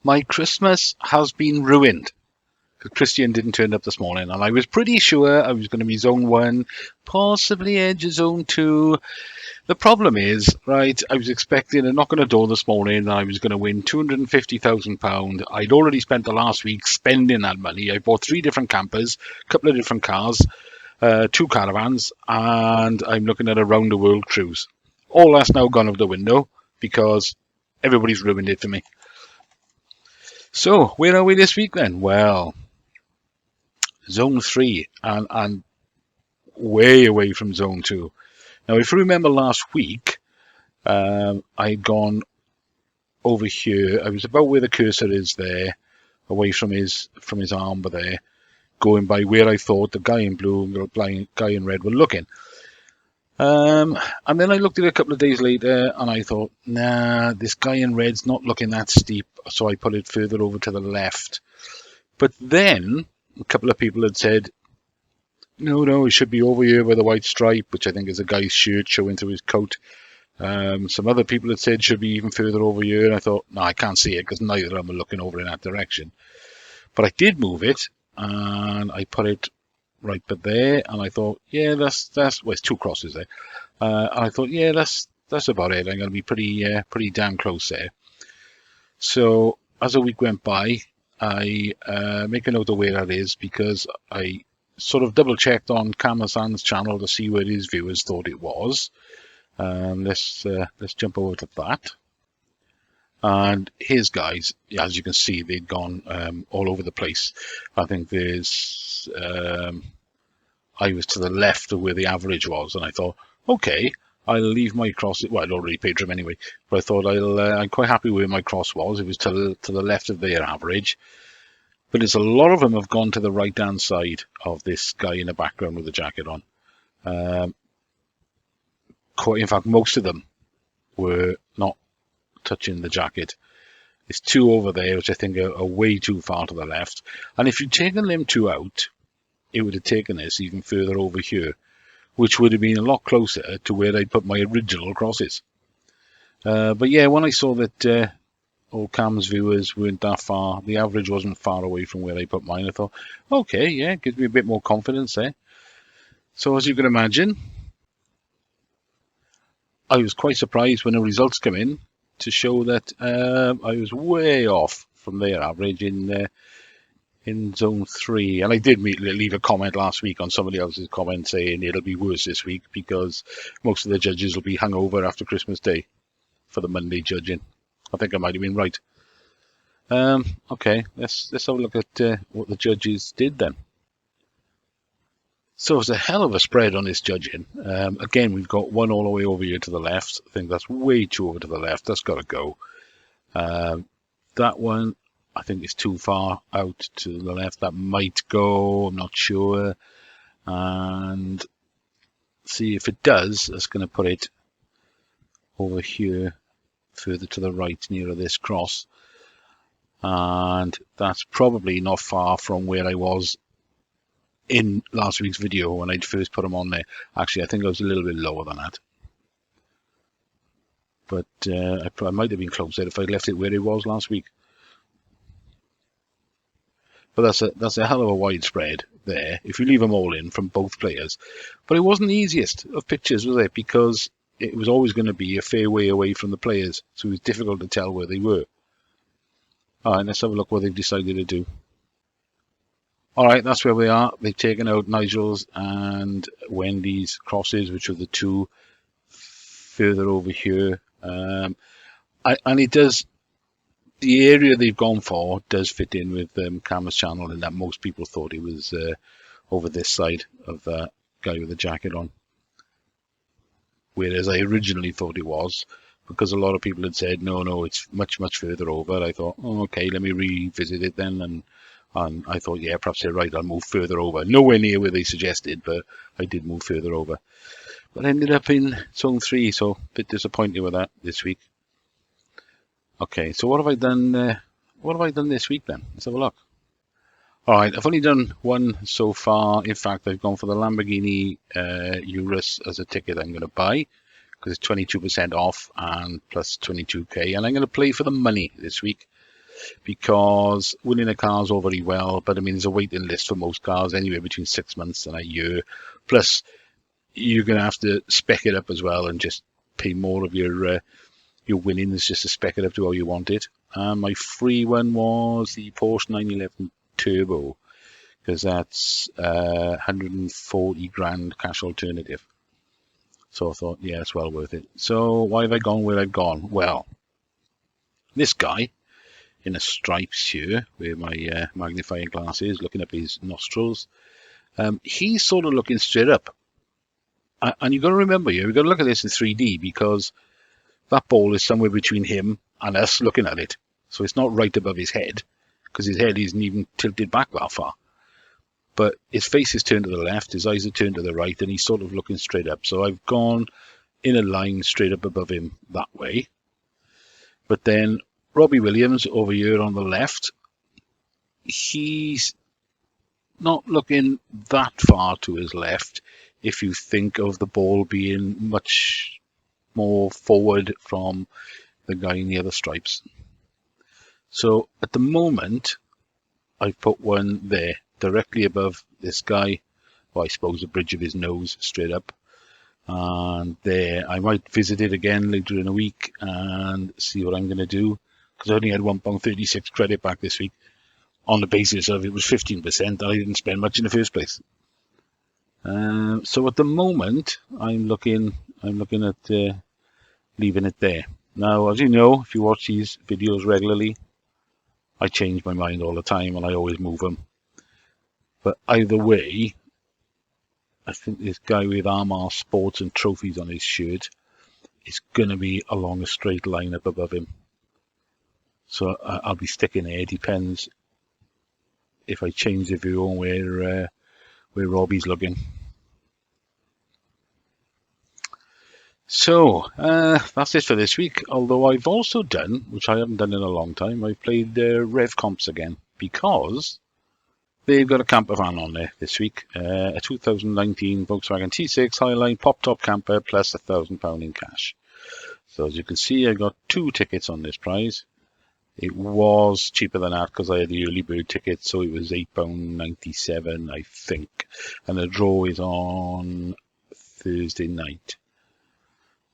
My Christmas has been ruined because Christian didn't turn up this morning, and I was pretty sure I was going to be zone 1, possibly edge of zone 2. The problem is, right, I was expecting a knock on the door this morning and I was going to win £250,000. I'd already spent the last week spending that money. I bought 3 different campers, a couple of different cars, 2 caravans, and I'm looking at a round the world cruise. All that's now gone out the window because everybody's ruined it for me. So, where are we this week then? Well, zone 3 and way away from zone 2. Now, if you remember last week, I'd gone over here. I was about where the cursor is there, away from his armbar there, going by where I thought the guy in blue and the guy in red were looking. And then I looked at it a couple of days later and I thought, nah, this guy in red's not looking that steep, so I put it further over to the left. But then a couple of people had said, no, it should be over here by the white stripe, which I think is a guy's shirt showing through his coat. Some other people had said it should be even further over here, and I thought, no, I can't see it because neither of them are looking over in that direction. But I did move it, and I put it right but there, and I thought, yeah, that's well, it's 2 crosses there. And I thought, yeah, that's about it. I'm going to be pretty damn close there. So as a week went by, I make a note of where that is because I sort of double checked on Kamasan's channel to see where his viewers thought it was. Let's jump over to that. And his guys, as you can see, they'd gone all over the place. I think there's I was to the left of where the average was, and I thought, okay, I'll leave my cross. Well, I'd already paid for him anyway, but I thought I'm quite happy where my cross was. It was to the left of their average. But there's a lot of them have gone to the right-hand side of this guy in the background with the jacket on. In fact, most of them were not touching the jacket. There's 2 over there, which I think are way too far to the left. And if you'd taken them 2 out, it would have taken us even further over here, which would have been a lot closer to where I'd put my original crosses. But yeah, when I saw that old Cam's viewers weren't that far, the average wasn't far away from where I put mine, I thought, okay, yeah, gives me a bit more confidence there. So as you can imagine, I was quite surprised when the results come in to show that I was way off from their average in zone 3. And I did leave a comment last week on somebody else's comment saying it'll be worse this week because most of the judges will be hungover after Christmas Day for the Monday judging. I think I might have been right. Okay, let's have a look at what the judges did then. So it's a hell of a spread on this judging. Again, we've got 1 all the way over here to the left. I think that's way too over to the left. That's got to go. That one, I think, is too far out to the left. That might go. I'm not sure. And see if it does. That's going to put it over here, further to the right, nearer this cross. And that's probably not far from where I was in last week's video when I'd first put them on there. Actually, I think I was a little bit lower than that. But I might have been closer if I left it where it was last week. But that's a hell of a wide spread there, if you leave them all in from both players. But it wasn't the easiest of pictures, was it? Because it was always going to be a fair way away from the players, so it was difficult to tell where they were. Alright, let's have a look what they've decided to do. Alright, that's where we are. They've taken out Nigel's and Wendy's crosses, which are the 2 further over here. And it does, the area they've gone for does fit in with Kama's channel, in that most people thought he was over this side of that guy with the jacket on. Whereas I originally thought it was, because a lot of people had said, no, it's much, much further over. I thought, oh, okay, let me revisit it then. And I thought, yeah, perhaps they're right, I'll move further over. Nowhere near where they suggested, but I did move further over. But I ended up in zone 3, so a bit disappointed with that this week. Okay, so what have I done? What have I done this week then? Let's have a look. All right, I've only done 1 so far. In fact, I've gone for the Lamborghini Urus as a ticket I'm going to buy because it's 22% off and plus 22k, and I'm going to play for the money this week. because winning a car is all very well, but I mean, there's a waiting list for most cars anywhere between 6 months and a year. Plus, you're going to have to spec it up as well and just pay more of your winnings just to spec it up to how you want it. My free one was the Porsche 911 Turbo, because that's 140 grand cash alternative. So I thought, yeah, it's well worth it. So why have I gone where I've gone? Well, this guy in a stripes here, where my magnifying glass is, looking up his nostrils, he's sort of looking straight up. And you've got to remember here, we've got to look at this in 3D, because that ball is somewhere between him and us looking at it. So it's not right above his head, because his head isn't even tilted back that far. But his face is turned to the left, his eyes are turned to the right, and he's sort of looking straight up. So I've gone in a line straight up above him that way. But then Robbie Williams over here on the left, he's not looking that far to his left if you think of the ball being much more forward from the guy in the other stripes. So at the moment, I've put one there directly above this guy, well, I suppose the bridge of his nose straight up. And there, I might visit it again later in a week and see what I'm going to do, because I only had £1.36 credit back this week on the basis of it was 15%. I didn't spend much in the first place. So at the moment, I'm looking at leaving it there. Now, as you know, if you watch these videos regularly, I change my mind all the time and I always move them. But either way, I think this guy with Armar Sports and Trophies on his shirt is going to be along a straight line up above him. So I'll be sticking there. It depends if I change the view on where Robbie's looking. So that's it for this week. Although I've also done, which I haven't done in a long time, I've played Rev Comps again, because they've got a camper van on there this week. A 2019 Volkswagen T6 Highline pop-top camper plus £1,000 in cash. So as you can see, I got 2 tickets on this prize. It was cheaper than that because I had the early bird ticket, so it was £8.97, I think. And the draw is on Thursday night.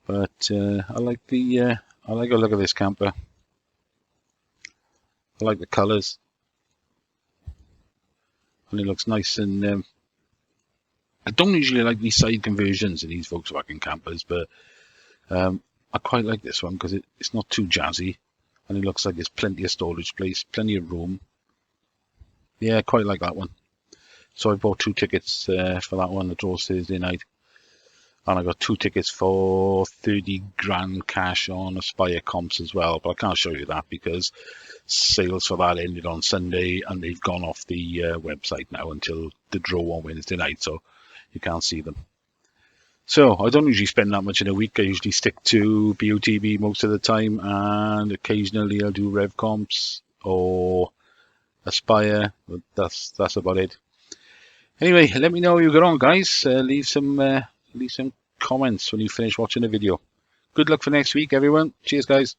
But I like a look at this camper. I like the colours, and it looks nice. And I don't usually like these side conversions in these Volkswagen campers, but I quite like this one because it's not too jazzy, and it looks like there's plenty of storage space, plenty of room. Yeah, I quite like that one. So I bought 2 tickets for that one. The draw's Thursday night. And I got 2 tickets for 30 grand cash on Aspire comps as well. But I can't show you that because sales for that ended on Sunday and they've gone off the website now until the draw on Wednesday night. So you can't see them. So I don't usually spend that much in a week. I usually stick to BOTB most of the time. And occasionally I'll do Rev comps or Aspire. But that's about it. Anyway, let me know how you get on, guys. Leave some comments when you finish watching the video. Good luck for next week, everyone. Cheers, guys.